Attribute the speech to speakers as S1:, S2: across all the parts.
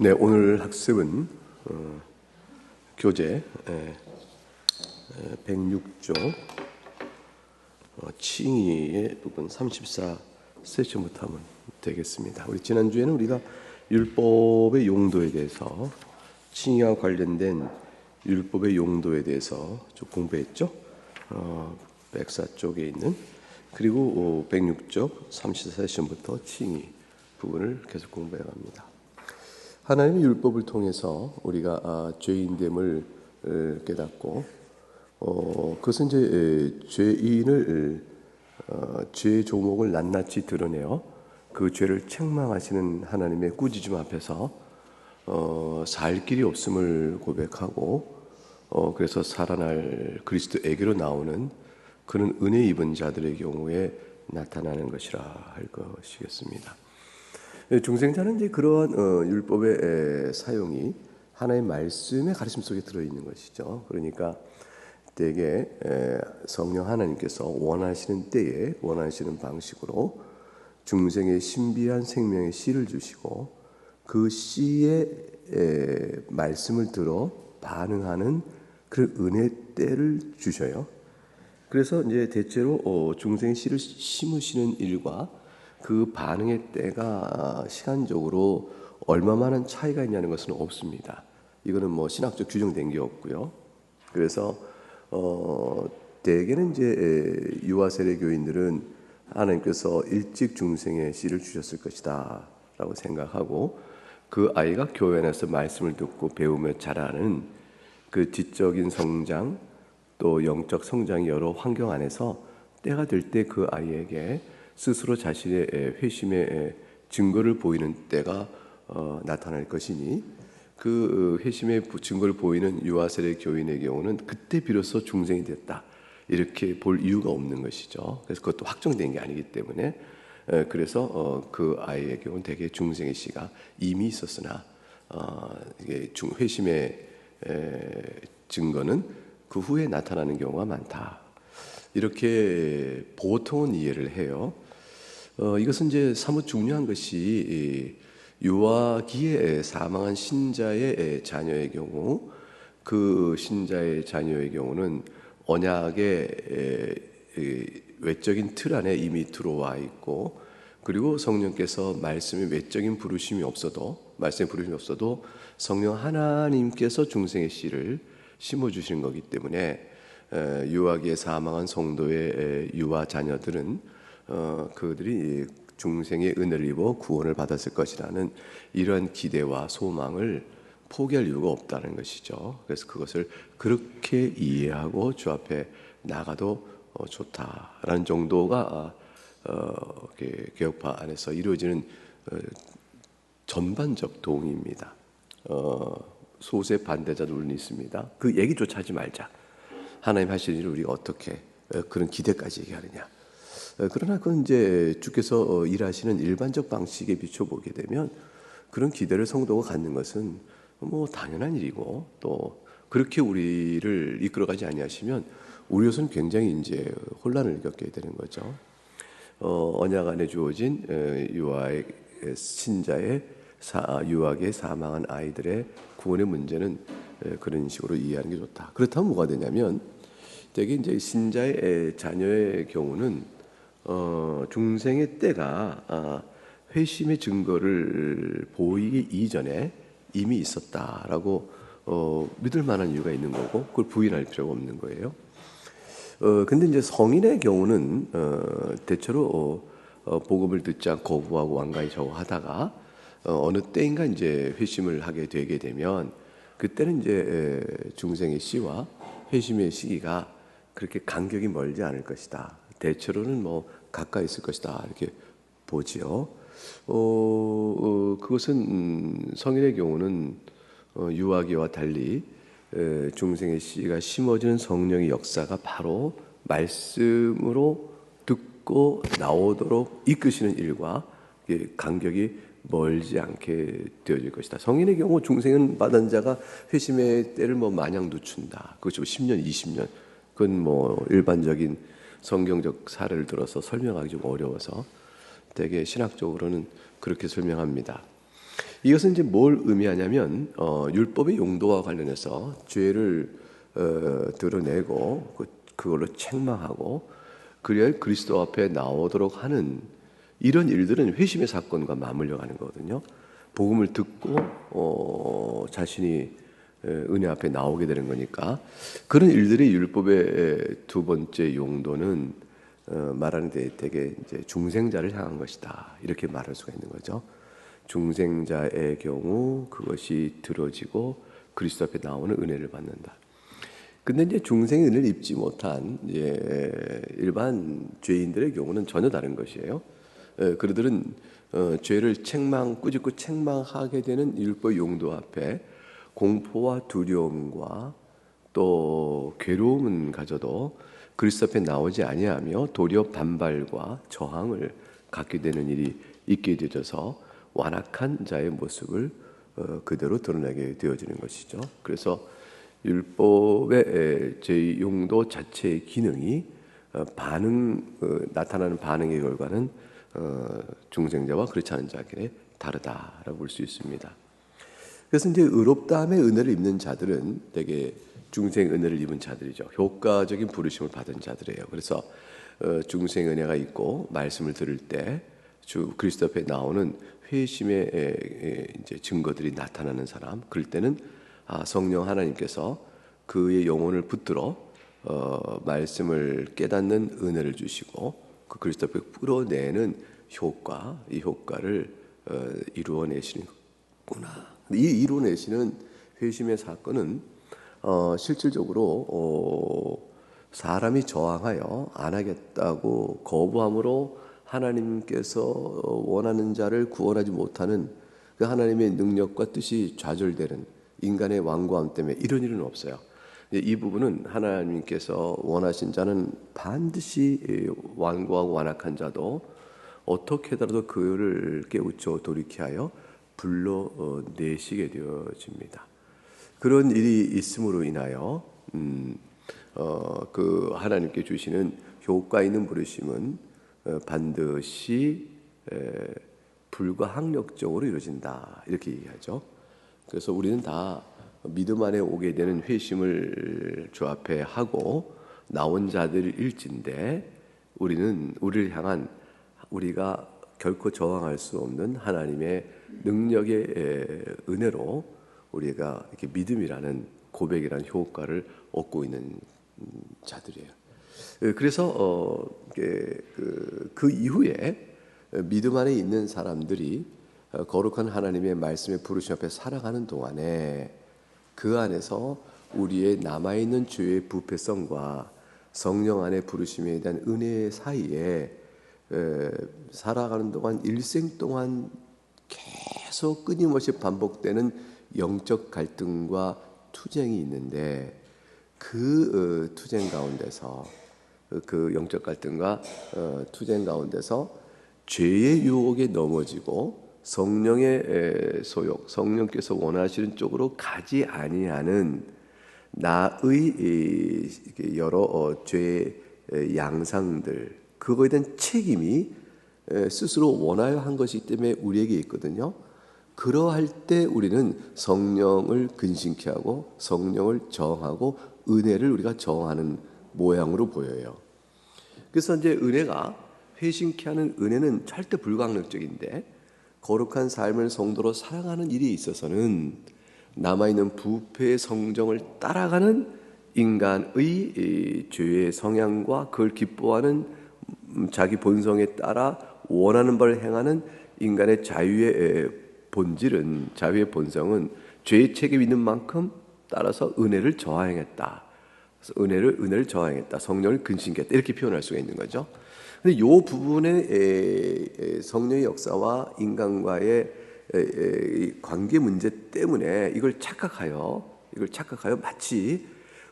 S1: 네, 오늘 학습은 교재 106쪽 칭의의 부분 34 세션부터 하면 되겠습니다. 우리 지난주에는 우리가 율법의 용도에 대해서 칭의와 관련된 율법의 용도에 대해서 좀 공부했죠. 104쪽에 있는 그리고 106쪽 34 세션부터 칭의 부분을 계속 공부해 갑니다. 하나님의 율법을 통해서 우리가 죄인됨을 깨닫고 그것은 이제 죄인을 죄의 조목을 낱낱이 드러내어 그 죄를 책망하시는 하나님의 꾸짖음 앞에서 살 길이 없음을 고백하고 그래서 살아날 그리스도에게로 나오는 그런 은혜 입은 자들의 경우에 나타나는 것이라 할 것이겠습니다. 중생자는 이제 그러한 율법의 사용이 하나의 말씀의 가르침 속에 들어있는 것이죠. 그러니까 대개 성령 하나님께서 원하시는 때에 원하시는 방식으로 중생의 신비한 생명의 씨를 주시고 그 씨의 말씀을 들어 반응하는 그 은혜 때를 주셔요. 그래서 이제 대체로 중생의 씨를 심으시는 일과 그 반응의 때가 시간적으로 얼마만한 차이가 있냐는 것은 없습니다. 이거는 뭐 신학적 규정된 게 없고요. 그래서 대개는 이제 유아 세례 교인들은 하나님께서 일찍 중생의 씨를 주셨을 것이다라고 생각하고 그 아이가 교회 안에서 말씀을 듣고 배우며 자라는 그 지적인 성장 또 영적 성장의 여러 환경 안에서 때가 될 때 그 아이에게 스스로 자신의 회심의 증거를 보이는 때가 나타날 것이니 그 회심의 증거를 보이는 유아세례 교인의 경우는 그때 비로소 중생이 됐다 이렇게 볼 이유가 없는 것이죠. 그래서 그것도 확정된 게 아니기 때문에 그래서 그 아이의 경우는 대개 중생의 씨가 이미 있었으나 이게 회심의 증거는 그 후에 나타나는 경우가 많다. 이렇게 보통은 이해를 해요. 이것은 이제 사뭇 중요한 것이 유아기에 사망한 신자의 자녀의 경우 그 신자의 자녀의 경우는 언약의 외적인 틀 안에 이미 들어와 있고 그리고 성령께서 말씀의 외적인 부르심이 없어도 성령 하나님께서 중생의 씨를 심어주시는 거기 때문에 유아기에 사망한 성도의 유아 자녀들은 그들이 중생의 은혜를 입어 구원을 받았을 것이라는 이러한 기대와 소망을 포기할 이유가 없다는 것이죠. 그래서 그것을 그렇게 이해하고 주 앞에 나가도 좋다라는 정도가 개혁파 안에서 이루어지는 전반적 동의입니다. 소수의 반대자들은 있습니다. 그 얘기조차 하지 말자. 하나님 하실 일을 우리가 어떻게 그런 기대까지 얘기하느냐. 그러나 그건 이제 주께서 일하시는 일반적 방식에 비춰보게 되면 그런 기대를 성도가 갖는 것은 뭐 당연한 일이고 또 그렇게 우리를 이끌어가지 아니하시면 우리로서는 굉장히 이제 혼란을 겪게 되는 거죠. 언약 안에 주어진 유아의 신자의 유아기에 사망한 아이들의 구원의 문제는 그런 식으로 이해하는 게 좋다. 그렇다면 뭐가 되냐면 되게 이제 신자의 자녀의 경우는 중생의 때가 회심의 증거를 보이기 이전에 이미 있었다라고 믿을 만한 이유가 있는 거고 그걸 부인할 필요가 없는 거예요. 근데 이제 성인의 경우는 대체로 복음을 듣지 않고 거부하고 완강히 저거 하다가 어느 때인가 이제 회심을 하게 되게 되면 그때는 이제 중생의 씨와 회심의 시기가 그렇게 간격이 멀지 않을 것이다. 대체로는 뭐 가까이 있을 것이다 이렇게 보지요. 그것은 성인의 경우는 유아기와 달리 중생의 씨가 심어지는 성령의 역사가 바로 말씀으로 듣고 나오도록 이끄시는 일과 간격이 멀지 않게 되어질 것이다. 성인의 경우 중생은 받은 자가 회심의 때를 뭐 마냥 늦춘다. 그것이 10년, 20년. 그건 뭐 일반적인 성경적 사례를 들어서 설명하기 좀 어려워서 되게 신학적으로는 그렇게 설명합니다. 이것은 이제 뭘 의미하냐면 율법의 용도와 관련해서 죄를 드러내고 그걸로 책망하고 그래야 그리스도 앞에 나오도록 하는 이런 일들은 회심의 사건과 맞물려 가는 거거든요. 복음을 듣고 자신이 은혜 앞에 나오게 되는 거니까 그런 일들이 율법의 두 번째 용도는 말하는 데 되게 이제 중생자를 향한 것이다 이렇게 말할 수가 있는 거죠. 중생자의 경우 그것이 들어지고 그리스도 앞에 나오는 은혜를 받는다. 근데 이제 중생의 은혜를 입지 못한 일반 죄인들의 경우는 전혀 다른 것이에요. 그들은 죄를 꾸짖고 책망하게 되는 율법 용도 앞에 공포와 두려움과 또 괴로움은 가져도 그리스도 앞에 나오지 아니하며 도리어 반발과 저항을 갖게 되는 일이 있게 되어져서 완악한 자의 모습을 그대로 드러내게 되어지는 것이죠. 그래서 율법의 제 용도 자체의 기능이 나타나는 반응의 결과는 중생자와 그렇지 않은 자에게 다르다라고 볼 수 있습니다. 그래서 이제 의롭다함의 은혜를 입는 자들은 되게 중생 은혜를 입은 자들이죠. 효과적인 부르심을 받은 자들이에요. 그래서 중생 은혜가 있고 말씀을 들을 때 주 그리스도 앞에 나오는 회심의 이제 증거들이 나타나는 사람. 그럴 때는 성령 하나님께서 그의 영혼을 붙들어 말씀을 깨닫는 은혜를 주시고 그 그리스도 앞에 끌어내는 이 효과를 이루어내시는구나. 이 이루어내시는 회심의 사건은 실질적으로 사람이 저항하여 안 하겠다고 거부함으로 하나님께서 원하는 자를 구원하지 못하는 그 하나님의 능력과 뜻이 좌절되는 인간의 완고함 때문에 이런 일은 없어요. 이 부분은 하나님께서 원하신 자는 반드시 완고하고 완악한 자도 어떻게 하더라도 그를 깨우쳐 돌이켜 하여 불러내시게 되어집니다. 그런 일이 있음으로 인하여 그 하나님께 주시는 효과 있는 부르심은 반드시 불가항력적으로 이루어진다 이렇게 얘기하죠. 그래서 우리는 다 믿음 안에 오게 되는 회심을 주 앞에 하고 나온 자들일진데 우리를 향한 우리가 결코 저항할 수 없는 하나님의 능력의 은혜로 우리가 이렇게 믿음이라는 고백이라는 효과를 얻고 있는 자들이에요. 그래서 그 이후에 믿음 안에 있는 사람들이 거룩한 하나님의 말씀의 부르심 앞에 살아가는 동안에 그 안에서 우리의 남아있는 죄의 부패성과 성령 안의 부르심에 대한 은혜 사이에 살아가는 동안 일생 동안 계속 끊임없이 반복되는 영적 갈등과 투쟁이 있는데 그 투쟁 가운데서 그 영적 갈등과 투쟁 가운데서 죄의 유혹에 넘어지고 성령의 소욕, 성령께서 원하시는 쪽으로 가지 아니하는 나의 여러 죄의 양상들, 그거에 대한 책임이 스스로 원하여 한 것이기 때문에 우리에게 있거든요. 그러할 때 우리는 성령을 근심케 하고 성령을 저항하고 은혜를 우리가 저항하는 모양으로 보여요. 그래서 이제 회심케 하는 은혜는 절대 불가항력적인데 거룩한 삶을 성도로 살아가는 일에 있어서는 남아있는 부패의 성정을 따라가는 인간의 죄의 성향과 그걸 기뻐하는 자기 본성에 따라 원하는 바를 행하는 인간의 자유의 본성은 죄의 책임이 있는 만큼 따라서 은혜를 저항했다. 그래서 은혜를 저항했다. 성령을 근심케 했다. 이렇게 표현할 수가 있는 거죠. 근데 이 부분의 성령의 역사와 인간과의 관계 문제 때문에 이걸 착각하여 마치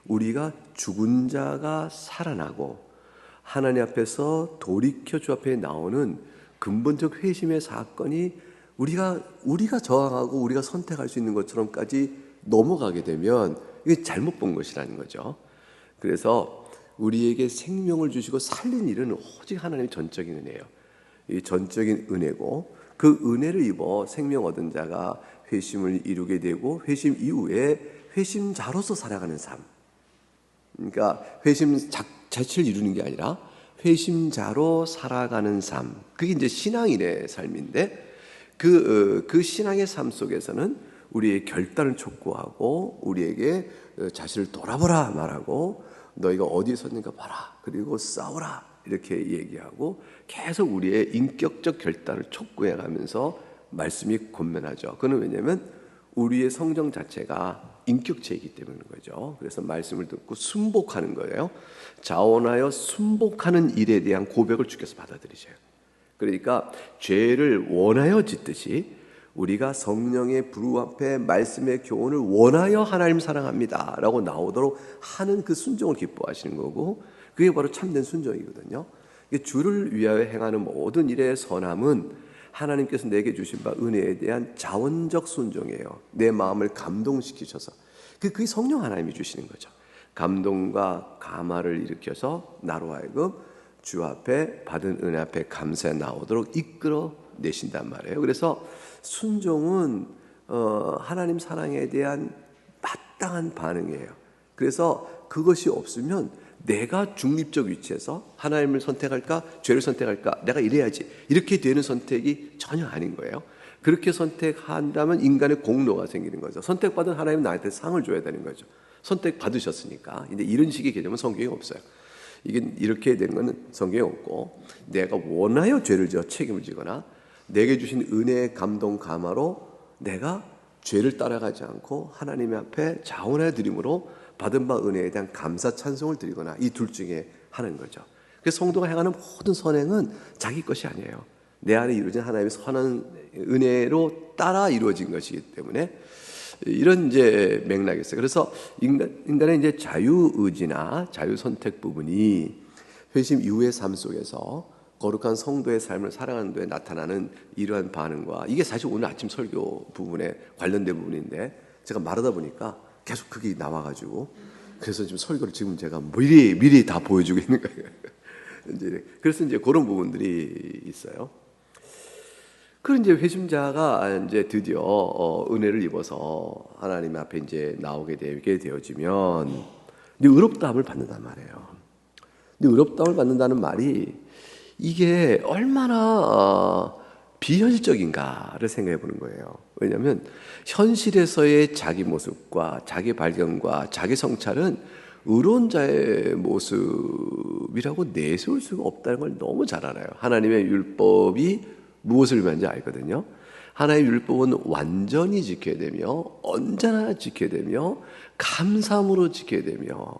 S1: 우리가 죽은 자가 살아나고 하나님 앞에서 돌이켜 주 앞에 나오는 근본적 회심의 사건이 우리가 저항하고 우리가 선택할 수 있는 것처럼까지 넘어가게 되면 이게 잘못 본 것이라는 거죠. 그래서 우리에게 생명을 주시고 살린 일은 오직 하나님의 전적인 은혜예요. 이 전적인 은혜고 그 은혜를 입어 생명 얻은 자가 회심을 이루게 되고 회심 이후에 회심자로서 살아가는 삶. 그러니까 자체를 이루는 게 아니라 회심자로 살아가는 삶. 그게 이제 신앙인의 삶인데 그 신앙의 삶 속에서는 우리의 결단을 촉구하고 우리에게 자신을 돌아보라 말하고 너희가 어디에 섰는가 봐라. 그리고 싸우라. 이렇게 얘기하고 계속 우리의 인격적 결단을 촉구해 가면서 말씀이 권면하죠. 그건 왜냐하면 우리의 성정 자체가 인격체이기 때문인 거죠. 그래서 말씀을 듣고 순복하는 거예요. 자원하여 순복하는 일에 대한 고백을 주께서 받아들이셔요. 그러니까 죄를 원하여 짓듯이 우리가 성령의 부르 앞에 말씀의 교훈을 원하여 하나님 사랑합니다 라고 나오도록 하는 그 순종을 기뻐하시는 거고, 그게 바로 참된 순종이거든요. 주를 위하여 행하는 모든 일의 선함은 하나님께서 내게 주신 바 은혜에 대한 자원적 순종이에요. 내 마음을 감동시키셔서 그게 성령 하나님이 주시는 거죠. 감동과 감화를 일으켜서 나로 하여금 주 앞에 받은 은혜 앞에 감사에 나오도록 이끌어 내신단 말이에요. 그래서 순종은 하나님 사랑에 대한 마땅한 반응이에요. 그래서 그것이 없으면 내가 중립적 위치에서 하나님을 선택할까 죄를 선택할까 내가 이래야지 이렇게 되는 선택이 전혀 아닌 거예요. 그렇게 선택한다면 인간의 공로가 생기는 거죠. 선택받은 하나님은 나한테 상을 줘야 되는 거죠. 선택받으셨으니까. 근데 이런 식의 개념은 성경에 없어요. 이게 이렇게 된 것은 성경에 없고, 내가 원하여 죄를 지어 책임을 지거나 내게 주신 은혜의 감동 감화로 내가 죄를 따라가지 않고 하나님 앞에 자원하여 드림으로 받은 바 은혜에 대한 감사 찬송을 드리거나 이 둘 중에 하는 거죠. 그래서 성도가 행하는 모든 선행은 자기 것이 아니에요. 내 안에 이루어진 하나님의 선한 은혜로 따라 이루어진 것이기 때문에 이런 이제 맥락이 있어요. 그래서 인간의 이제 자유의지나 자유선택 부분이 회심 이후의 삶 속에서 거룩한 성도의 삶을 살아가는 데 나타나는 이러한 반응과, 이게 사실 오늘 아침 설교 부분에 관련된 부분인데 제가 말하다 보니까 계속 그게 나와가지고 그래서 지금 설교를 지금 제가 미리 다 보여주고 있는 거예요. 그래서 이제 그런 부분들이 있어요. 그런 이제 회심자가 이제 드디어 은혜를 입어서 하나님 앞에 이제 나오게 되어지면 이제 의롭다함을 받는단 말이에요. 근데 의롭다함을 받는다는 말이 이게 얼마나 비현실적인가를 생각해 보는 거예요. 왜냐하면 현실에서의 자기 모습과 자기 발견과 자기 성찰은 의로운 자의 모습이라고 내세울 수가 없다는 걸 너무 잘 알아요. 하나님의 율법이 무엇을 의미하는지 알거든요. 하나님의 율법은 완전히 지켜야 되며 언제나 지켜야 되며 감사함으로 지켜야 되며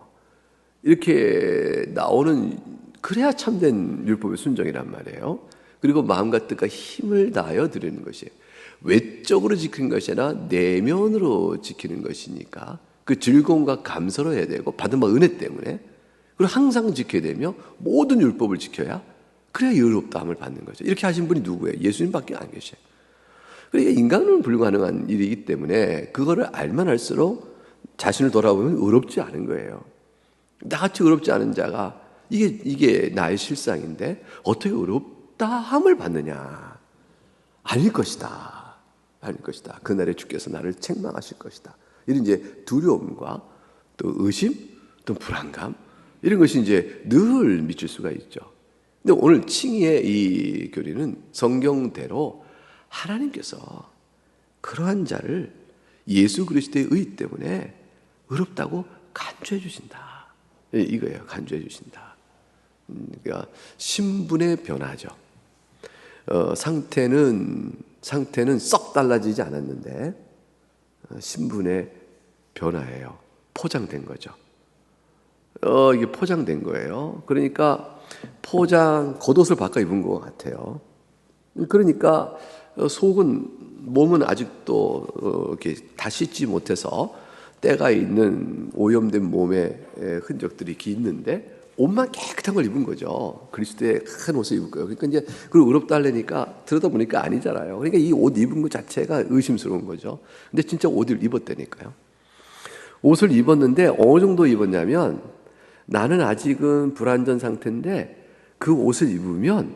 S1: 이렇게 나오는, 그래야 참된 율법의 순종이란 말이에요. 그리고 마음과 뜻과 힘을 다하여 드리는 것이에요. 외적으로 지키는 것이 아니라 내면으로 지키는 것이니까 그 즐거움과 감사로 해야 되고 받은 바 은혜 때문에, 그리고 항상 지켜야 되며 모든 율법을 지켜야 그래야 의롭다함을 받는 거죠. 이렇게 하신 분이 누구예요? 예수님밖에 안 계셔요. 그러니까 인간은 불가능한 일이기 때문에 그거를 알면 알수록 자신을 돌아보면 의롭지 않은 거예요. 나같이 의롭지 않은 자가 이게 나의 실상인데 어떻게 의롭다함을 받느냐? 아닐 것이다. 아닐 것이다. 그날에 주께서 나를 책망하실 것이다. 이런 이제 두려움과 또 의심, 또 불안감, 이런 것이 이제 늘 미칠 수가 있죠. 근데 오늘 칭의의 이 교리는 성경대로 하나님께서 그러한 자를 예수 그리스도의 의 때문에 의롭다고 간주해 주신다. 이거예요. 간주해 주신다. 그러니까 신분의 변화죠. 상태는 썩 달라지지 않았는데 신분의 변화예요. 포장된 거죠. 이게 포장된 거예요. 그러니까 겉옷을 바꿔 입은 것 같아요. 그러니까 몸은 아직도 이렇게 다 씻지 못해서 때가 있는 오염된 몸의 흔적들이 있는데 옷만 깨끗한 걸 입은 거죠. 그리스도의 큰 옷을 입을 거예요. 그러니까 이제 그걸 의롭다 하려니까 들여다보니까 아니잖아요. 그러니까 이 옷 입은 것 자체가 의심스러운 거죠. 근데 진짜 옷을 입었다니까요. 옷을 입었는데 어느 정도 입었냐면, 나는 아직은 불완전 상태인데 그 옷을 입으면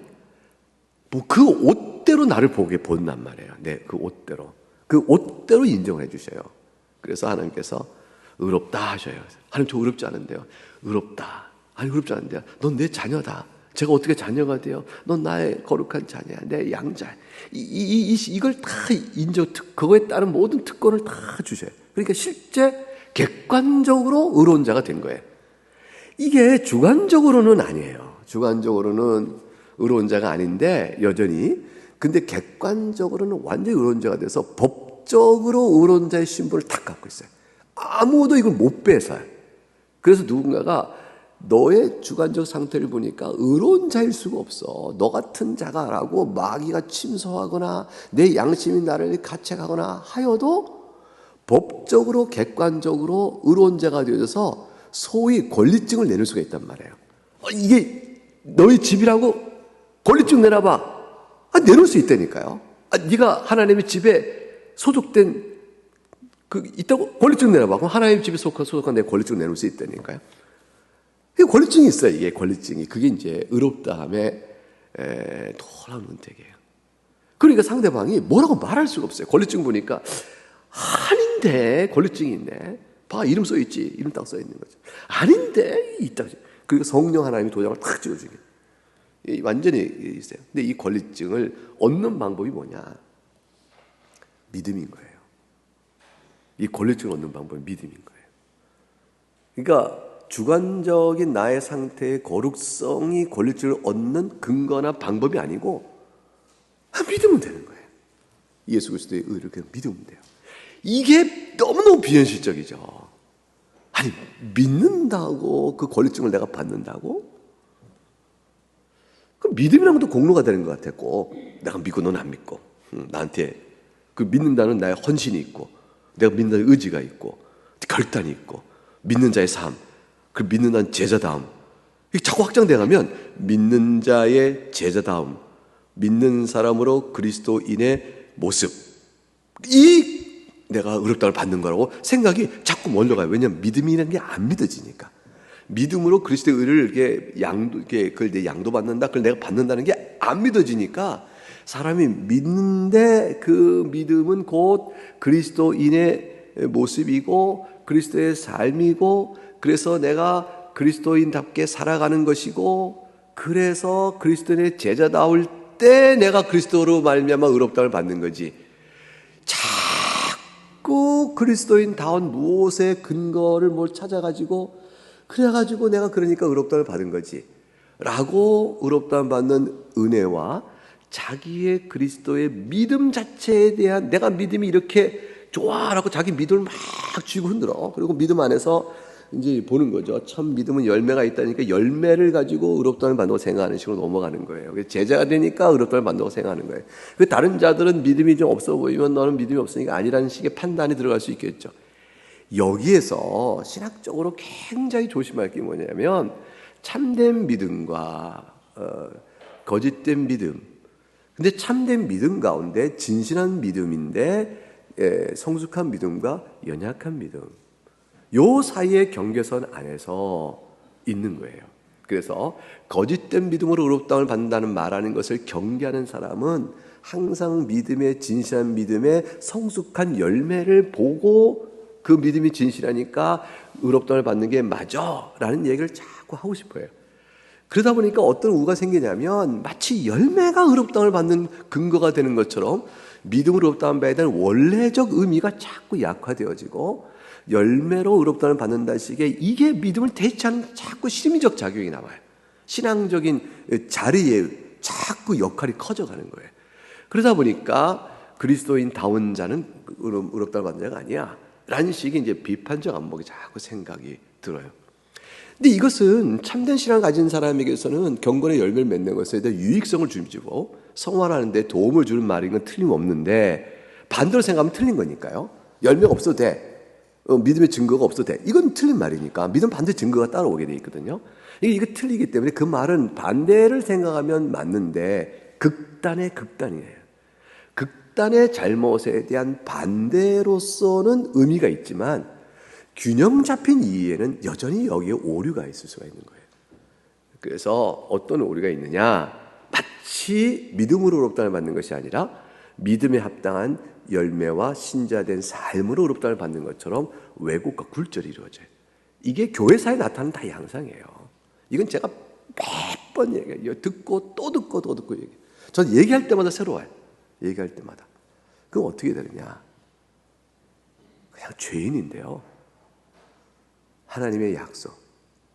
S1: 뭐 그 옷 옷대로 나를 보게 본단 말이에요. 그 옷대로. 그 옷대로 인정해 주셔요. 그래서 하나님께서 의롭다 하셔요. 하나님 저 의롭지 않은데요. 의롭다. 아니 의롭지 않은데요. 넌 내 자녀다. 제가 어떻게 자녀가 돼요? 넌 나의 거룩한 자녀야. 내 양자. 이걸 다 인정, 그거에 따른 모든 특권을 다 주셔요. 그러니까 실제 객관적으로 의로운 자가 된 거예요. 이게 주관적으로는 아니에요. 주관적으로는 의로운 자가 아닌데 여전히, 근데 객관적으로는 완전히 의로운 자가 돼서 법적으로 의로운 자의 신분을 다 갖고 있어요. 아무도 이걸 못 뺏어요. 그래서 누군가가 너의 주관적 상태를 보니까 의로운 자일 수가 없어. 너 같은 자가라고 마귀가 침소하거나 내 양심이 나를 가책하거나 하여도 법적으로 객관적으로 의로운 자가 되어져서 소위 권리증을 내릴 수가 있단 말이에요. 이게 너희 집이라고 권리증 내놔봐. 내놓을 수 있다니까요. 네가 하나님의 집에 소속된 있다고 권리증 내놔봐. 그럼 하나님 집에 소속한 내 권리증 내놓을 수 있다니까요. 이 권리증이 있어요. 이게 권리증이. 그게 이제 의롭다함의 놀라운 은택이에요. 그러니까 상대방이 뭐라고 말할 수가 없어요. 권리증 보니까 아닌데 권리증이 있네. 봐, 이름 써 있지. 이름 딱 써 있는 거죠. 아닌데 있다. 그리고 성령 하나님이 도장을 탁 찍어주게. 완전히 있어요. 근데 이 권리증을 얻는 방법이 뭐냐? 믿음인 거예요. 이 권리증을 얻는 방법이 믿음인 거예요. 그러니까 주관적인 나의 상태의 거룩성이 권리증을 얻는 근거나 방법이 아니고 믿으면 되는 거예요. 예수 그리스도의 의를 그냥 믿으면 돼요. 이게 너무너무 비현실적이죠. 아니, 믿는다고 그 권리증을 내가 받는다고? 그럼 믿음이란 것도 공로가 되는 것 같아. 꼭 내가 믿고 넌 안 믿고, 나한테 그 믿는다는 나의 헌신이 있고, 내가 믿는 의지가 있고, 결단이 있고, 믿는 자의 삶, 그 믿는다는 제자다움, 이게 자꾸 확장돼가면 믿는 자의 제자다움, 믿는 사람으로 그리스도인의 모습, 이 내가 의롭다를 받는 거라고 생각이 자꾸 멀려 가요. 왜냐하면 믿음이라는 게 안 믿어지니까. 믿음으로 그리스도의 의를 그걸 내 양도받는다, 그걸 내가 받는다는 게 안 믿어지니까 사람이 믿는데 그 믿음은 곧 그리스도인의 모습이고 그리스도의 삶이고, 그래서 내가 그리스도인답게 살아가는 것이고, 그래서 그리스도인의 제자다울 때 내가 그리스도로 말미암아 의롭다를 받는 거지. 자꾸 그리스도인다운 무엇의 근거를 뭘 찾아가지고 그래가지고 내가 그러니까 의롭다를 받은 거지 라고 의롭다를 받는 은혜와 자기의 그리스도의 믿음 자체에 대한, 내가 믿음이 이렇게 좋아라고 자기 믿음을 막 쥐고 흔들어. 그리고 믿음 안에서 이제 보는 거죠. 참 믿음은 열매가 있다니까 열매를 가지고 의롭다를 받는다고 생각하는 식으로 넘어가는 거예요. 제자가 되니까 의롭다를 받는다고 생각하는 거예요. 그 다른 자들은 믿음이 좀 없어 보이면 너는 믿음이 없으니까 아니라는 식의 판단이 들어갈 수 있겠죠. 여기에서 신학적으로 굉장히 조심할 게 뭐냐면 참된 믿음과 거짓된 믿음. 근데 참된 믿음 가운데 진실한 믿음인데 성숙한 믿음과 연약한 믿음, 요 사이의 경계선 안에서 있는 거예요. 그래서 거짓된 믿음으로 의롭다함을 받는다는 말하는 것을 경계하는 사람은 항상 믿음의 진실한 믿음의 성숙한 열매를 보고 그 믿음이 진실하니까 의롭다함을 받는 게 맞아 라는 얘기를 자꾸 하고 싶어요. 그러다 보니까 어떤 우가 생기냐면 마치 열매가 의롭다함을 받는 근거가 되는 것처럼 믿음으로 의롭다함을 받아야 되는 원래적 의미가 자꾸 약화되어지고 열매로 의롭다함을 받는다는 식의, 이게 믿음을 대체하는 자꾸 심리적 작용이 나와요. 신앙적인 자리에 자꾸 역할이 커져가는 거예요. 그러다 보니까 그리스도인다운 자는 의롭다함을 받는 자가 아니야 라는 식의 이제 비판적 안목이 자꾸 생각이 들어요. 근데 이것은 참된 신앙을 가진 사람에게서는 경건의 열매를 맺는 것에 대해 유익성을 주고 성화하는 데 도움을 주는 말인 건 틀림없는데, 반대로 생각하면 틀린 거니까요. 열매가 없어도 돼. 믿음의 증거가 없어도 돼. 이건 틀린 말이니까 믿음 반대 증거가 따라오게 돼 있거든요. 이거 틀리기 때문에 그 말은 반대를 생각하면 맞는데 극단의 극단이에요. 극단의 잘못에 대한 반대로서는 의미가 있지만 균형 잡힌 이해는 여전히 여기에 오류가 있을 수가 있는 거예요. 그래서 어떤 오류가 있느냐, 마치 마치 믿음으로 의롭다함을 받는 것이 아니라 믿음에 합당한 열매와 신자된 삶으로 의롭다함을 받는 것처럼 왜곡과 굴절이 이루어져요. 이게 교회사에 나타나는 다 양상이에요. 이건 제가 몇 번 얘기해요. 듣고 또 듣고 또 듣고 얘기해요. 전 얘기할 때마다 새로워요. 얘기할 때마다. 그럼 어떻게 되느냐? 그냥 죄인인데요. 하나님의 약속,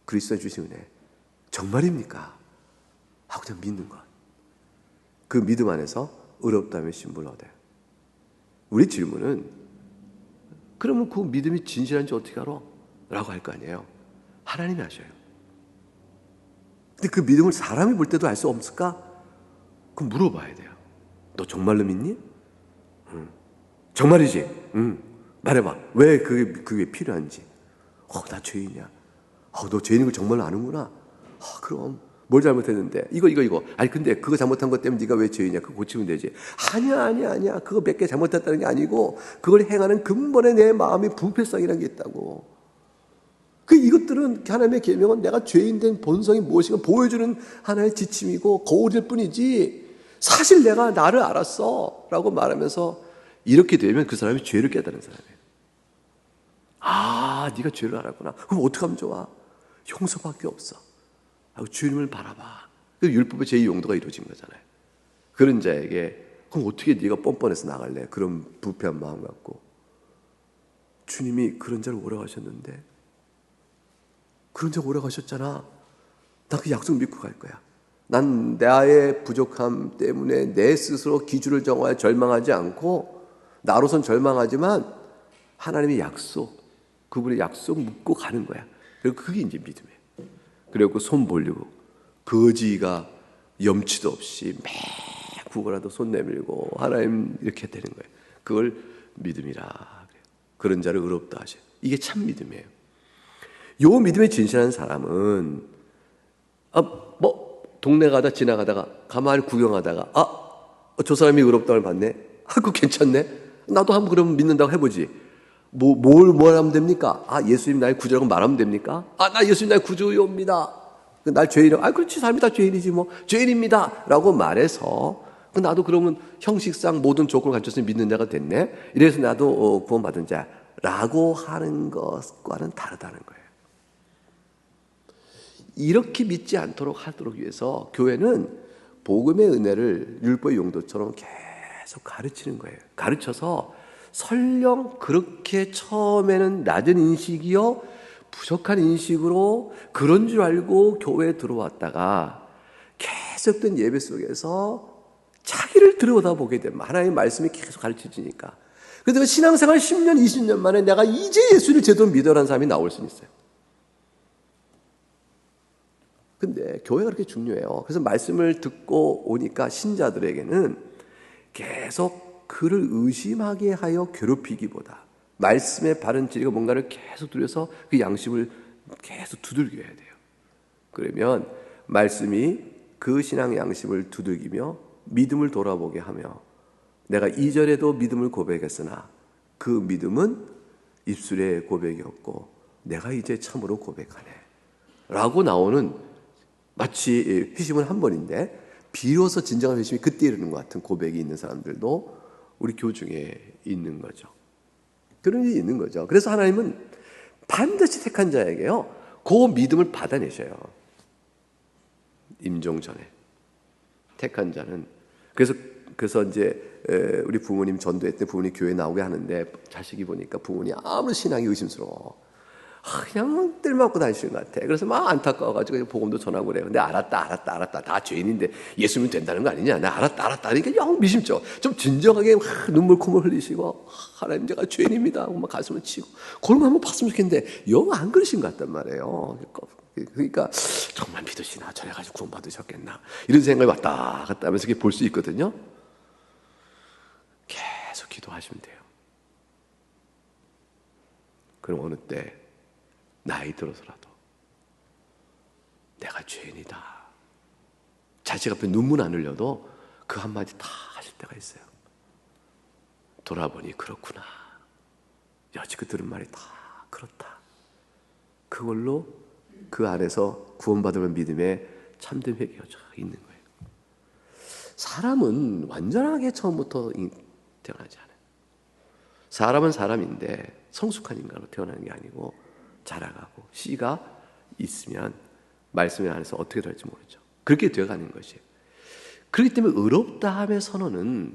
S1: 그리스도에 주신 은혜, 정말입니까? 하고 그냥 믿는 것. 그 믿음 안에서 의롭다함의 신분을 얻어요. 우리 질문은 그러면 그 믿음이 진실한지 어떻게 알아? 라고 할 거 아니에요. 하나님이 아셔요. 근데 그 믿음을 사람이 볼 때도 알 수 없을까? 그럼 물어봐야 돼요. 너 정말로 믿니? 응. 정말이지? 응. 말해봐. 왜 그게 필요한지. 나 죄인이야. 너 죄인인 걸 정말로 아는구나. 그럼 뭘 잘못했는데? 이거. 아니 근데 그거 잘못한 것 때문에 네가 왜 죄인이야? 그거 고치면 되지. 아니야. 그거 몇 개 잘못했다는 게 아니고 그걸 행하는 근본에 내 마음의 부패성이라는 게 있다고. 이것들은 하나님의 계명은 내가 죄인된 본성이 무엇인가 보여주는 하나의 지침이고 거울일 뿐이지 사실 내가 나를 알았어 라고 말하면서 이렇게 되면 그 사람이 죄를 깨달은 사람이에요. 네가 죄를 알았구나. 그럼 어떻게 하면 좋아? 용서밖에 없어 하고 주님을 바라봐. 그 율법의 제2용도가 이루어진 거잖아요. 그런 자에게 그럼 어떻게 네가 뻔뻔해서 나갈래? 그런 부패한 마음 갖고. 주님이 그런 자를 오래 가셨는데 그런 자 오래 가셨잖아. 나 그 약속 믿고 갈 거야. 난 나의 부족함 때문에 내 스스로 기준을 정하여 절망하지 않고 나로선 절망하지만 하나님의 약속, 그분의 약속 묻고 가는 거야. 그리고 그게 이제 믿음이에요. 그리고 손 벌리고 거지가 염치도 없이 매 구걸하도 손 내밀고 하나님 이렇게 되는 거예요. 그걸 믿음이라. 그런 자를 의롭다 하셔요. 이게 참 믿음이에요. 요 믿음에 진실한 사람은 동네 가다 지나가다가 가만히 구경하다가 저 사람이 의롭다를 받네. 그거 괜찮네. 나도 한번 그러면 믿는다고 해보지. 뭘 하면 됩니까? 예수님 나의 구주라고 말하면 됩니까? 나 예수님 나의 구주요입니다. 날 죄인이라고. 그렇지, 사람이 다 죄인이지 뭐. 죄인입니다 라고 말해서 나도 그러면 형식상 모든 조건을 갖췄으니 믿는 자가 됐네. 이래서 나도 구원받은 자라고 하는 것과는 다르다는 거예요. 이렇게 믿지 않도록 하도록 위해서 교회는 복음의 은혜를 율법의 용도처럼 계속 가르치는 거예요. 가르쳐서 설령 그렇게 처음에는 낮은 인식이요 부족한 인식으로 그런 줄 알고 교회에 들어왔다가 계속된 예배 속에서 자기를 들여다보게 되면 하나님의 말씀이 계속 가르쳐지니까 그래서 신앙생활 10년 20년 만에 내가 이제 예수를 제대로 믿어라는 사람이 나올 수는 있어요. 근데 교회가 그렇게 중요해요. 그래서 말씀을 듣고 오니까 신자들에게는 계속 그를 의심하게 하여 괴롭히기보다 말씀의 바른 진리가 뭔가를 계속 들여서 그 양심을 계속 두들겨야 돼요. 그러면 말씀이 그 신앙 양심을 두들기며 믿음을 돌아보게 하며 내가 이전에도 믿음을 고백했으나 그 믿음은 입술의 고백이었고 내가 이제 참으로 고백하네 라고 나오는 마치 회심은 한 번인데 비로소 진정한 회심이 그때 이르는 것 같은 고백이 있는 사람들도 우리 교회 중에 있는 거죠. 그런 일이 있는 거죠. 그래서 하나님은 반드시 택한 자에게요 그 믿음을 받아내셔요. 임종 전에 택한 자는 그래서 이제 우리 부모님 전도회 때 부모님 교회 나오게 하는데 자식이 보니까 부모님 아무리 신앙이 의심스러워. 그냥 뜰맞고 다니시는 것 같아. 그래서 막 안타까워가지고 복음도 전하고 그래요. 근데 알았다. 다 죄인인데 예수님 된다는 거 아니냐. 나 알았다. 그러니까 영 미심쩍어. 좀 진정하게 눈물 콧물 흘리시고 하나님 제가 죄인입니다 하고 막 가슴을 치고 그런 거 한번 봤으면 좋겠는데 영 안 그러신 것 같단 말이에요. 그러니까 정말 믿으시나 저래 가지고 구원 받으셨겠나 이런 생각이 왔다 갔다 하면서 이렇게 볼 수 있거든요. 계속 기도하시면 돼요. 그럼 어느 때 나이 들어서라도 내가 죄인이다. 자식 앞에 눈물 안 흘려도 그 한마디 다 하실 때가 있어요. 돌아보니 그렇구나. 여지껏 들은 말이 다 그렇다. 그걸로 그 안에서 구원받으면 믿음에 참된 회개가 있는 거예요. 사람은 완전하게 처음부터 태어나지 않아요. 사람은 사람인데 성숙한 인간으로 태어나는 게 아니고 자라가고 씨가 있으면 말씀 안에서 어떻게 될지 모르죠. 그렇게 되어가는 것이에요. 그렇기 때문에 의롭다함의 선언은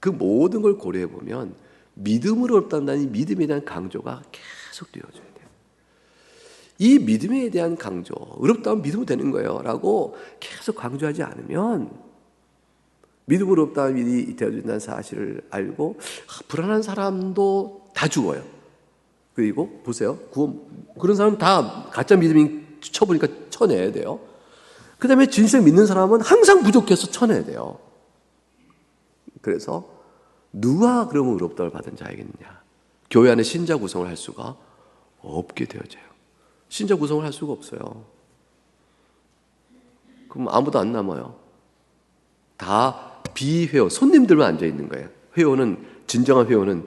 S1: 그 모든 걸 고려해 보면 믿음으로 의롭다는 이 믿음에 대한 강조가 계속 되어져야 돼요. 이 믿음에 대한 강조, 의롭다면 믿으면 되는 거예요 라고 계속 강조하지 않으면 믿음으로 의롭다함이 되어진다는 사실을 알고 불안한 사람도 다 죽어요. 그리고 보세요. 그런 사람 다 가짜 믿음이 쳐보니까 쳐내야 돼요. 그 다음에 진실을 믿는 사람은 항상 부족해서 쳐내야 돼요. 그래서 누가 그러면 의롭다를 받은 자이겠느냐. 교회 안에 신자 구성을 할 수가 없게 되어져요. 신자 구성을 할 수가 없어요. 그럼 아무도 안 남아요. 다 비회원, 손님들만 앉아있는 거예요. 진정한 회원은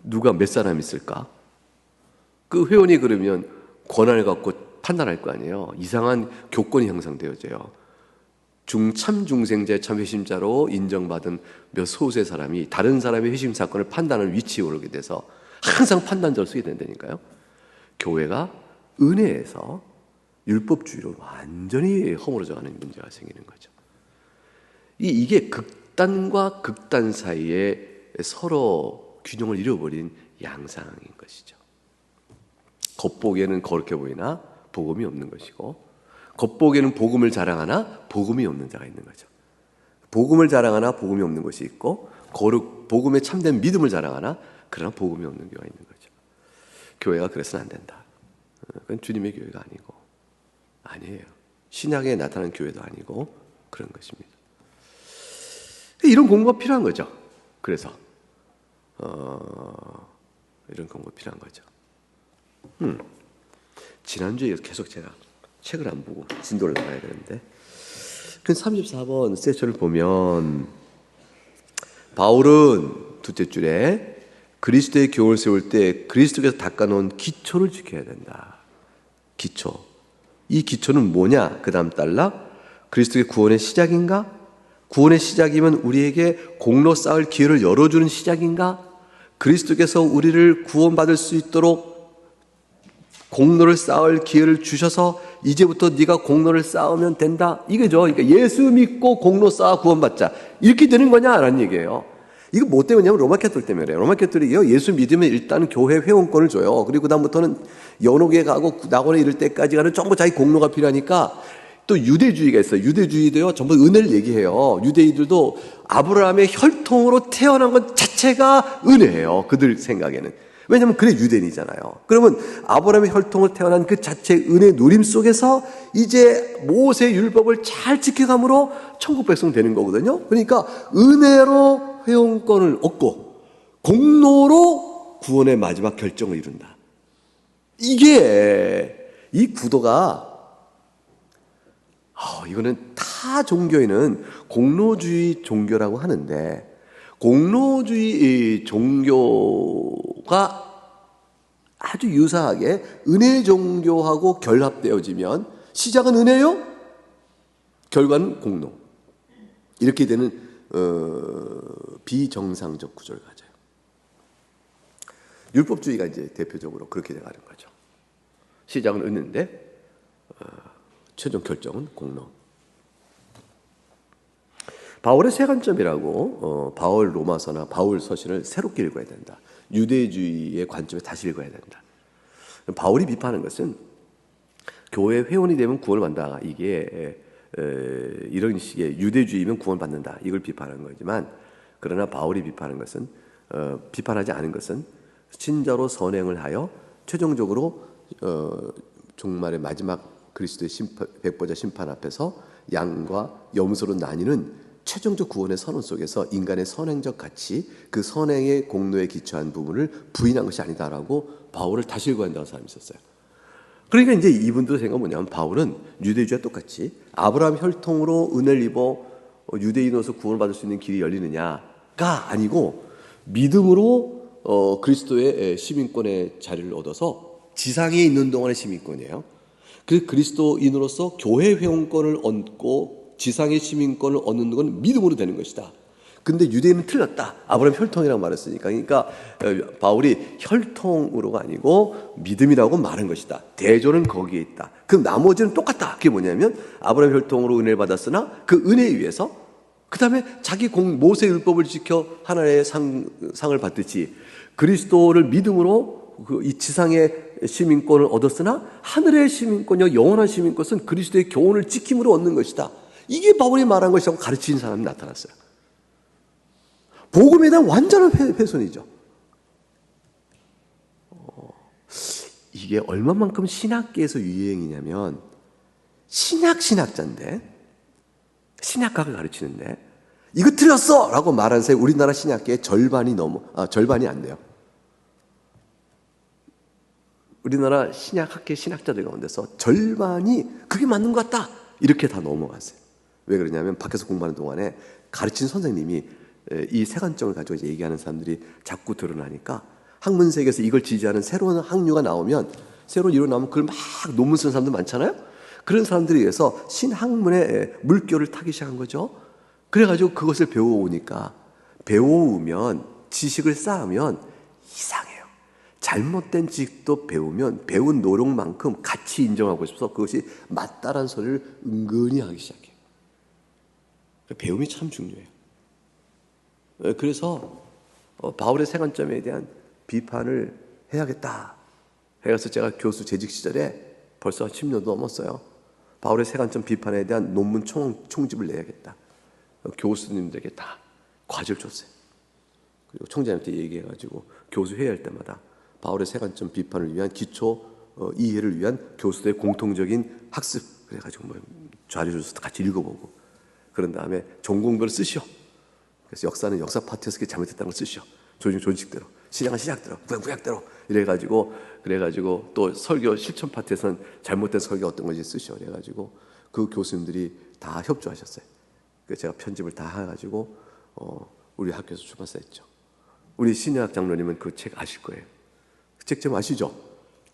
S1: 누가 몇 사람 있을까? 그 회원이 그러면 권한을 갖고 판단할 거 아니에요. 이상한 교권이 형성되어져요. 참중생자의 참회심자로 인정받은 몇 소수의 사람이 다른 사람의 회심 사건을 판단하는 위치에 오르게 돼서 항상 판단자를 쓰게 된다니까요. 교회가 은혜에서 율법주의로 완전히 허물어져가는 문제가 생기는 거죠. 이게 극단과 극단 사이에 서로 균형을 잃어버린 양상인 것이죠. 겉보기에는 거룩해 보이나 복음이 없는 것이고, 겉보기에는 복음을 자랑하나 복음이 없는 자가 있는 거죠. 복음을 자랑하나 복음이 없는 것이 있고, 복음에 참된 믿음을 자랑하나 그러나 복음이 없는 교회가 있는 거죠. 교회가 그래서는 안 된다. 그건 주님의 교회가 아니에요. 신약에 나타난 교회도 아니고 그런 것입니다. 이런 공부가 필요한 거죠. 그래서 이런 공부가 필요한 거죠. 지난주에 계속 제가 책을 안 보고 진도를 나가야 되는데, 그 34번 세션을 보면 바울은 둘째 줄에 그리스도의 교훈을 세울 때 그리스도께서 닦아놓은 기초를 지켜야 된다. 기초. 이 기초는 뭐냐? 그 다음 달라 그리스도의 구원의 시작인가? 구원의 시작이면 우리에게 공로 쌓을 기회를 열어주는 시작인가? 그리스도께서 우리를 구원받을 수 있도록 공로를 쌓을 기회를 주셔서 이제부터 네가 공로를 쌓으면 된다. 이거죠. 그러니까 예수 믿고 공로 쌓아 구원받자. 이렇게 되는 거냐라는 얘기예요. 이거 뭐 때문이냐면 로마 캐톨릭 때문에 그래요. 로마 캐톨릭이요, 예수 믿으면 일단 교회 회원권을 줘요. 그리고 그다음부터는 연옥에 가고 낙원에 이를 때까지 가는 전부 자기 공로가 필요하니까. 또 유대주의가 있어요. 유대주의도요, 전부 은혜를 얘기해요. 유대인들도 아브라함의 혈통으로 태어난 것 자체가 은혜예요. 그들 생각에는. 왜냐하면 그래 유대인이잖아요. 그러면 아브라함의 혈통을 태어난 그 자체의 은혜 누림 속에서 이제 모세의 율법을 잘 지켜감으로 천국 백성 되는 거거든요. 그러니까 은혜로 회원권을 얻고 공로로 구원의 마지막 결정을 이룬다. 이게 이 구도가 이거는 타 종교에는 공로주의 종교라고 하는데, 공로주의 종교가 아주 유사하게 은혜 종교하고 결합되어지면 시작은 은혜요, 결과는 공로. 이렇게 되는 비정상적 구조를 가져요. 율법주의가 이제 대표적으로 그렇게 돼가는 거죠. 시작은 은혜인데 최종 결정은 공로. 바울의 세 관점이라고, 바울 로마서나 바울 서신을 새롭게 읽어야 된다. 유대주의의 관점에 다시 읽어야 된다. 바울이 비판하는 것은 교회 회원이 되면 구원을 받는다. 이게 이런 식의 유대주의면 구원 받는다. 이걸 비판하는 거지만, 그러나 바울이 비판하는 것은 비판하지 않은 것은 신자로 선행을 하여 최종적으로 종말의 마지막 그리스도의 백보자 심판 앞에서 양과 염소로 나뉘는 최종적 구원의 선언 속에서 인간의 선행적 가치, 그 선행의 공로에 기초한 부분을 부인한 것이 아니다라고 바울을 다시 읽어야 한다는 사람이 있었어요. 그러니까 이제 이분도 생각은 뭐냐면, 바울은 유대주의와 똑같이 아브라함 혈통으로 은혜를 입어 유대인으로서 구원을 받을 수 있는 길이 열리느냐가 아니고, 믿음으로 그리스도의 시민권의 자리를 얻어서 지상에 있는 동안의 시민권이에요. 그 그리스도인으로서 교회 회원권을 얻고 지상의 시민권을 얻는 건 믿음으로 되는 것이다. 근데 유대인은 틀렸다. 아브라함 혈통이라고 말했으니까. 그러니까 바울이 혈통으로가 아니고 믿음이라고 말한 것이다. 대조는 거기에 있다. 그 나머지는 똑같다. 그게 뭐냐면 아브라함 혈통으로 은혜를 받았으나 그 은혜에 의해서 그 다음에 자기 모세 율법을 지켜 하나님의 상을 받듯이 그리스도를 믿음으로 이 지상의 시민권을 얻었으나 하늘의 시민권이요 영원한 시민권은 그리스도의 교훈을 지킴으로 얻는 것이다. 이게 바울이 말한 것이라고 가르치는 사람이 나타났어요. 복음에 대한 완전한 훼손이죠. 이게 얼마만큼 신학계에서 유행이냐면 신학자인데 신학학을 가르치는데 이거 틀렸어! 라고 말한 새 우리나라 신학계의 절반이 안 돼요. 우리나라 신학학계 신학자들 가운데서 절반이 그게 맞는 것 같다! 이렇게 다 넘어갔어요. 왜 그러냐면 밖에서 공부하는 동안에 가르친 선생님이 이 세관점을 가지고 이제 얘기하는 사람들이 자꾸 드러나니까 학문세계에서 이걸 지지하는 새로운 학류가 나오면 새로운 이론 나오면 그걸 막 논문 쓰는 사람들 많잖아요. 그런 사람들에 의해서 신학문의 물결을 타기 시작한 거죠. 그래가지고 그것을 배워오니까 배워오면 지식을 쌓으면 이상해요. 잘못된 지식도 배우면 배운 노력만큼 같이 인정하고 싶어서 그것이 맞다라는 소리를 은근히 하기 시작해요. 배움이 참 중요해요. 그래서 바울의 세관점에 대한 비판을 해야겠다 해서 제가 교수 재직 시절에 벌써 10년도 넘었어요. 바울의 세관점 비판에 대한 논문 총집을 내야겠다. 교수님들에게 다 과제를 줬어요. 그리고 총장님한테 얘기해가지고 교수 회의할 때마다 바울의 세관점 비판을 위한 기초 이해를 위한 교수들의 공통적인 학습 그래가지고 뭐 자료 줘서 같이 읽어보고 그런 다음에 전공별로 쓰시오. 그래서 역사는 역사 파트에서 잘못했다는 걸 쓰시오. 조직대로, 신약은 신약대로, 구약대로 이래가지고 그래가지고 또 설교 실천 파트에서는 잘못된 설교 어떤 건지 쓰시오. 그래가지고 그 교수님들이 다 협조하셨어요. 그래서 제가 편집을 다 해가지고 우리 학교에서 출판사했죠. 우리 신약 장로님은 그 책 아실 거예요. 그 책 좀 아시죠?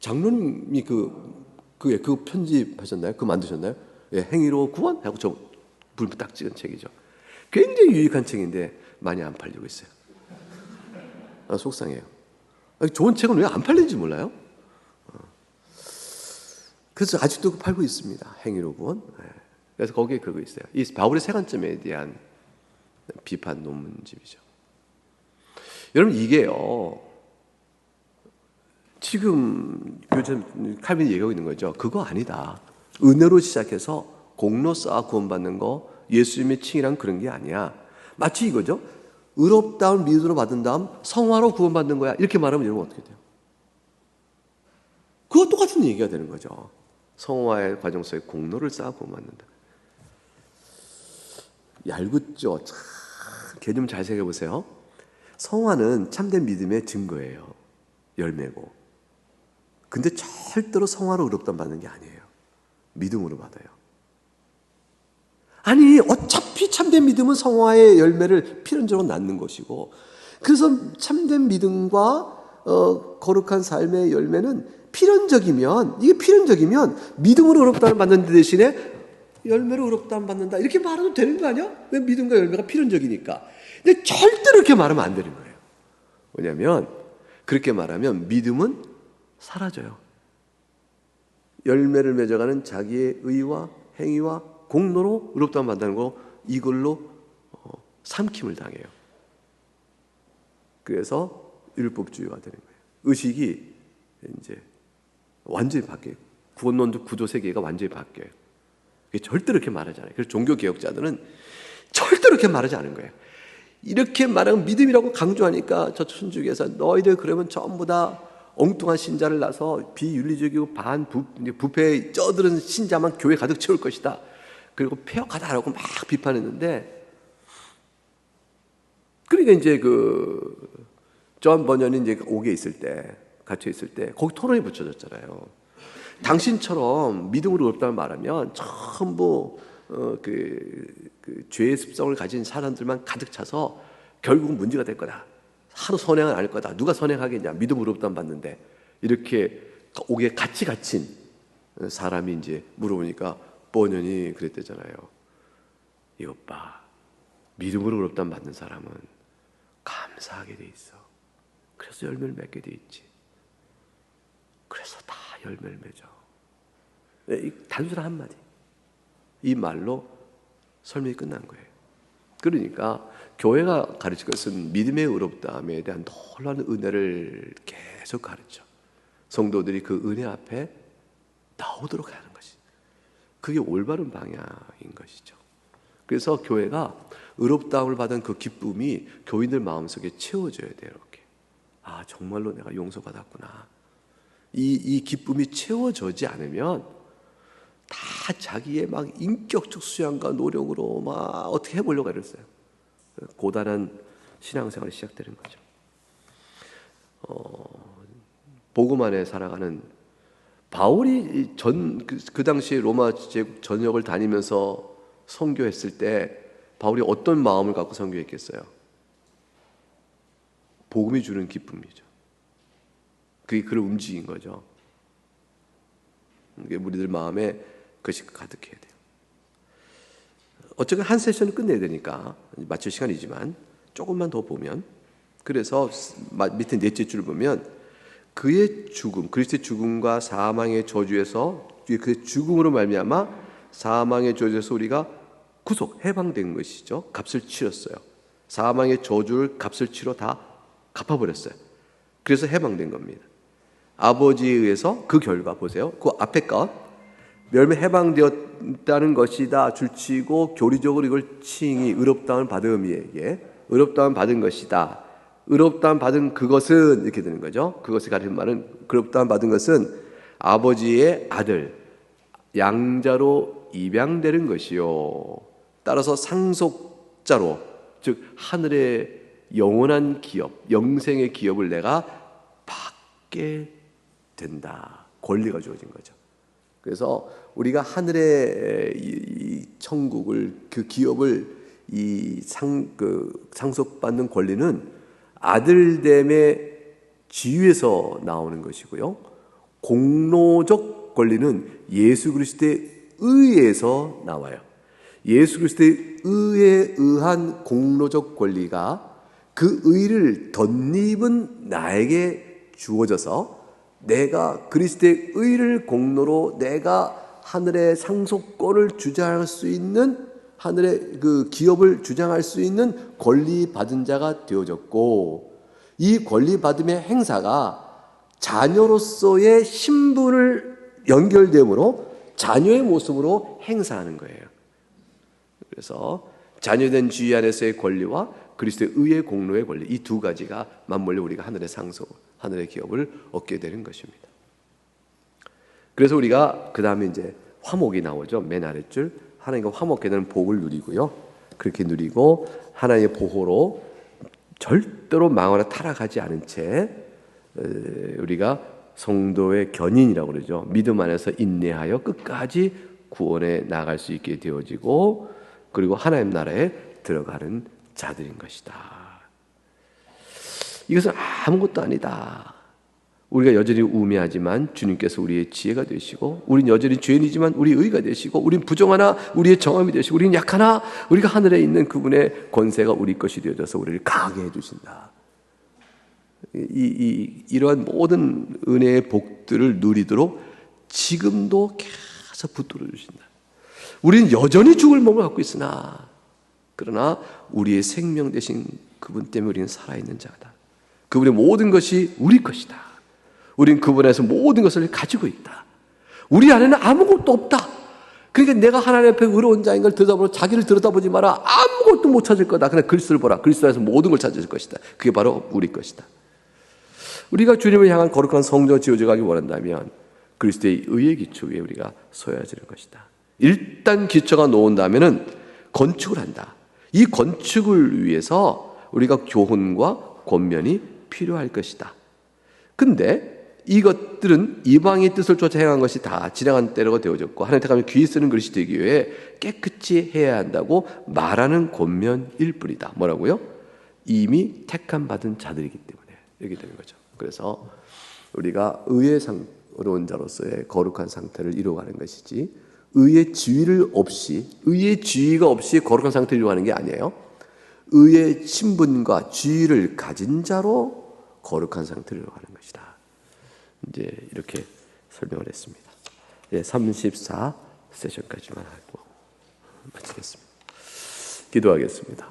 S1: 장로님이 그 편집하셨나요? 그 만드셨나요? 예, 행위로 구원 하고 저 불 딱 찍은 책이죠. 굉장히 유익한 책인데 많이 안 팔리고 있어요. 속상해요. 좋은 책은 왜 안 팔리는지 몰라요? 그래서 아직도 팔고 있습니다. 행위로 구원. 그래서 거기에 그거 있어요. 이 바울의 세관점에 대한 비판 논문집이죠. 여러분 이게요. 지금 요즘 칼빈이 얘기하고 있는 거죠. 그거 아니다. 은혜로 시작해서 공로 쌓아 구원받는 거 예수님의 칭이란 그런 게 아니야. 마치 이거죠. 의롭다운 믿음으로 받은 다음 성화로 구원받는 거야. 이렇게 말하면 여러분 어떻게 돼요? 그거 똑같은 얘기가 되는 거죠. 성화의 과정 속에 공로를 쌓아 구원받는다. 얄궂죠. 참 개념 잘 새겨보세요. 성화는 참된 믿음의 증거예요. 열매고. 근데 절대로 성화로 의롭다움 받는 게 아니에요. 믿음으로 받아요. 아니 어차피 참된 믿음은 성화의 열매를 필연적으로 낳는 것이고 그래서 참된 믿음과 거룩한 삶의 열매는 필연적이면 믿음으로 의롭다움을 받는 대신에 열매로 의롭다움을 받는다 이렇게 말해도 되는 거 아니야? 왜 믿음과 열매가 필연적이니까. 근데 절대로 이렇게 말하면 안 되는 거예요. 왜냐하면 그렇게 말하면 믿음은 사라져요. 열매를 맺어가는 자기의 의와 행위와 공로로 의롭다움을 받는다는 거 이걸로 삼킴을 당해요. 그래서 율법주의가 되는 거예요. 의식이 이제 완전히 바뀌어요. 구원론적 구조 세계가 완전히 바뀌어요. 절대로 이렇게 말하지 않아요. 그래서 종교개혁자들은 절대로 이렇게 말하지 않은 거예요. 이렇게 말하면 믿음이라고 강조하니까 저 천주교에서 너희들 그러면 전부 다 엉뚱한 신자를 낳아서 비윤리적이고 부패에 쩌들은 신자만 교회 가득 채울 것이다. 그리고 폐역하다라고 막 비판했는데, 그러니까 이제 존 버년이 이제 옥에 있을 때, 갇혀 있을 때, 거기 토론이 붙여졌잖아요. 당신처럼 믿음으로 의롭다는 말하면 전부 죄의 습성을 가진 사람들만 가득 차서 결국은 문제가 될 거다. 하루 선행은 안 할 거다. 누가 선행하겠냐? 믿음으로 의롭다는 받는데 이렇게 옥에 같이 갇힌 사람이 이제 물어보니까 버년이 그랬대잖아요. 이것 봐, 믿음으로 의롭다함 받는 사람은 감사하게 돼 있어. 그래서 열매를 맺게 돼 있지. 그래서 다 열매를 맺어. 이 단순한 한마디, 이 말로 설명이 끝난 거예요. 그러니까 교회가 가르칠 것은 믿음의 의롭다함에 대한 놀라운 은혜를 계속 가르쳐 성도들이 그 은혜 앞에 나오도록 하는 것이, 그게 올바른 방향인 것이죠. 그래서 교회가 의롭다함을 받은 그 기쁨이 교인들 마음속에 채워져야 돼요. 이렇게, 아, 정말로 내가 용서받았구나. 이 기쁨이 채워지지 않으면 다 자기의 막 인격적 수양과 노력으로 막 어떻게 해보려고 했어요. 고단한 신앙생활이 시작되는 거죠. 복음 안에 살아가는 바울이 그 당시에 로마 제국 전역을 다니면서 선교했을 때 바울이 어떤 마음을 갖고 선교했겠어요? 복음이 주는 기쁨이죠. 그게 그를 움직인 거죠. 우리들 마음에 그것이 가득해야 돼요. 어쨌든 한 세션을 끝내야 되니까 마칠 시간이지만 조금만 더 보면, 그래서 밑에 넷째 줄을 보면 그의 죽음, 그리스도의 죽음과 사망의 저주에서, 그 죽음으로 말미암아 사망의 저주에서 우리가 구속, 해방된 것이죠. 값을 치렀어요. 사망의 저주를 값을 치러 다 갚아버렸어요. 그래서 해방된 겁니다. 아버지에 의해서 그 결과 보세요. 그 앞에 것, 열매 해방되었다는 것이다 줄치고 교리적으로 이걸 칭히 의롭다함을 받음이에게 의롭다함을 받은 것이다. 의롭다함을 받은 그것은 이렇게 되는 거죠. 그것을 가리키는 말은, 의롭다함을 받은 것은 아버지의 아들 양자로 입양되는 것이요, 따라서 상속자로, 즉 하늘의 영원한 기업, 영생의 기업을 내가 받게 된다. 권리가 주어진 거죠. 그래서 우리가 하늘의 이 천국을, 그 기업을 상속받는 권리는 아들됨의 지위에서 나오는 것이고요, 공로적 권리는 예수 그리스도의 의에서 나와요. 예수 그리스도의 의에 의한 공로적 권리가 그 의를 덧입은 나에게 주어져서 내가 그리스도의 의를 공로로 내가 하늘의 상속권을 주장할 수 있는, 하늘의 그 기업을 주장할 수 있는 권리 받은 자가 되어졌고, 이 권리 받음의 행사가 자녀로서의 신분을 연결되므로 자녀의 모습으로 행사하는 거예요. 그래서 자녀된 주의 안에서의 권리와 그리스도의 의의 공로의 권리, 이 두 가지가 맞물려 우리가 하늘의 상속, 하늘의 기업을 얻게 되는 것입니다. 그래서 우리가 그 다음에 이제 화목이 나오죠. 맨 아랫줄, 하나님과 화목하게 되는 복을 누리고요. 그렇게 누리고 하나님의 보호로 절대로 망하거나 타락하지 않은 채 우리가 성도의 견인이라고 그러죠. 믿음 안에서 인내하여 끝까지 구원에 나아갈 수 있게 되어지고, 그리고 하나님 나라에 들어가는 자들인 것이다. 이것은 아무것도 아니다. 우리가 여전히 우매하지만 주님께서 우리의 지혜가 되시고, 우린 여전히 죄인이지만 우리 의가 되시고, 우린 부정하나 우리의 정함이 되시고, 우리는 약하나 우리가 하늘에 있는 그분의 권세가 우리 것이 되어져서 우리를 강하게 해주신다. 이러한 모든 은혜의 복들을 누리도록 지금도 계속 붙들어 주신다. 우리는 여전히 죽을 몸을 갖고 있으나, 그러나 우리의 생명 되신 그분 때문에 우리는 살아있는 자다. 그분의 모든 것이 우리 것이다. 우리는 그분 안에서 모든 것을 가지고 있다. 우리 안에는 아무것도 없다. 그러니까 내가 하나님 앞에 의로운 자인 걸 들여다보고 자기를 들여다보지 마라. 아무것도 못 찾을 거다. 그냥 그리스도를 보라. 그리스도 안에서 모든 걸 찾을 것이다. 그게 바로 우리 것이다. 우리가 주님을 향한 거룩한 성전을 지어져가기 원한다면 그리스도의 의의 기초 위에 우리가 서야 되는 것이다. 일단 기초가 놓은다면은 건축을 한다. 이 건축을 위해서 우리가 교훈과 권면이 필요할 것이다. 근데 이것들은 이방의 뜻을 쫓아 행한 것이 다 지나간 때로가 되어졌고, 하나님 택하면 귀에 쓰는 그릇이 되기 위해 깨끗이 해야 한다고 말하는 권면일 뿐이다. 뭐라고요? 이미 택함 받은 자들이기 때문에 이렇게 되는 거죠. 그래서 우리가 의로운 자로서의 거룩한 상태를 이루어가는 것이지, 의의 지위가 없이 거룩한 상태를 요하는 게 아니에요. 의의 신분과 지위를 가진 자로 거룩한 상태를 요하는 것이다. 이제 이렇게 설명을 했습니다. 34 세션까지만 하고 마치겠습니다. 기도하겠습니다.